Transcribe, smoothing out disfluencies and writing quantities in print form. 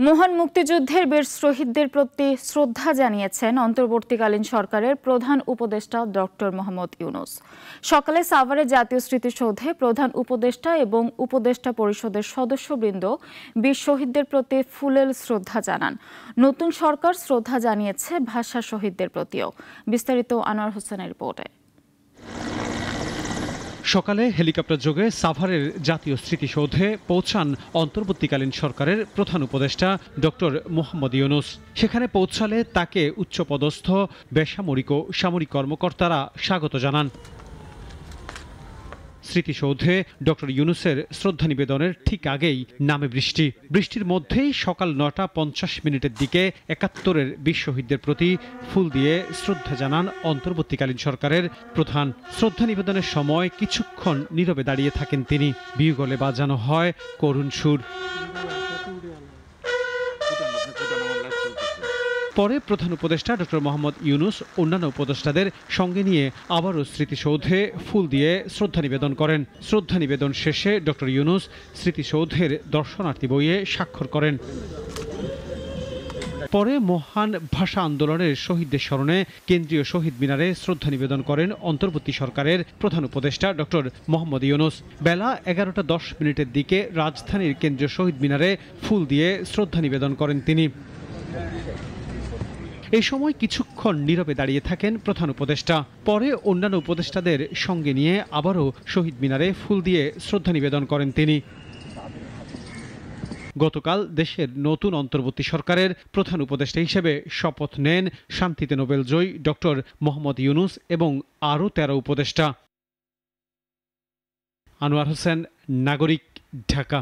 মহান মুক্তিযুদ্ধের বীর শহীদদের প্রতি শ্রদ্ধা জানিয়েছেন অন্তর্বর্তীকালীন সরকারের প্রধান উপদেষ্টা ডক্টর মোহাম্মদ ইউনূস। সকালে সাভারে জাতীয় স্মৃতিসৌধে প্রধান উপদেষ্টা এবং উপদেষ্টা পরিষদের সদস্যবৃন্দ বীর শহীদদের প্রতি ফুলেল শ্রদ্ধা জানান। নতুন সরকার শ্রদ্ধা জানিয়েছে ভাষা শহীদদের প্রতিও। বিস্তারিত আনোয়ার হোসেনের রিপোর্টে। সকালে হেলিকপ্টার যোগে সাভারের জাতীয় স্মৃতিসৌধে পৌঁছান অন্তর্বর্তীকালীন সরকারের প্রধান উপদেষ্টা ডক্টর মোহাম্মদ ইউনূস। সেখানে পৌঁছালে তাকে উচ্চপদস্থ বেসামরিক ও সামরিক কর্মকর্তারা স্বাগত জানান। স্মৃতিসৌধে ডক্টর ইউনূসের শ্রদ্ধা নিবেদনের ঠিক আগেই নামে বৃষ্টি। বৃষ্টির মধ্যেই সকাল ৯টা ৫০ দিকে ৭১-এর বীর শহীদদের প্রতি ফুল দিয়ে শ্রদ্ধা জানান অন্তর্বর্তীকালীন সরকারের প্রধান। শ্রদ্ধা নিবেদনের সময় কিছুক্ষণ নীরবে দাঁড়িয়ে থাকেন তিনি। বিহুগলে বাজানো হয় করুণ সুর। পরে প্রধান উপদেষ্টা ডক্টর মোহাম্মদ ইউনূস অন্যান্য উপদেষ্টাদের সঙ্গে নিয়ে আবারও স্মৃতিসৌধে ফুল দিয়ে শ্রদ্ধা নিবেদন করেন। শ্রদ্ধা নিবেদন শেষে ডক্টর ইউনূস স্মৃতিসৌধের দর্শনার্থী বইয়ে স্বাক্ষর করেন। পরে মহান ভাষা আন্দোলনের শহীদদের স্মরণে কেন্দ্রীয় শহীদ মিনারে শ্রদ্ধা নিবেদন করেন অন্তর্বর্তী সরকারের প্রধান উপদেষ্টা ডক্টর মোহাম্মদ ইউনূস। বেলা ১১টা ১০ দিকে রাজধানীর কেন্দ্রীয় শহীদ মিনারে ফুল দিয়ে শ্রদ্ধা নিবেদন করেন তিনি। এই সময় কিছুক্ষণ নীরবে দাঁড়িয়ে থাকেন প্রধান উপদেষ্টা। পরে অন্যান্য উপদেষ্টাদের সঙ্গে নিয়ে আবারও শহীদ মিনারে ফুল দিয়ে শ্রদ্ধা নিবেদন করেন তিনি। গতকাল দেশের নতুন অন্তর্বর্তী সরকারের প্রধান উপদেষ্টা হিসেবে শপথ নেন শান্তিতে নোবেলজয়ী ডক্টর মোহাম্মদ ইউনূস এবং আরও ১৩ উপদেষ্টা। আনোয়ার হোসেন, নাগরিক, ঢাকা।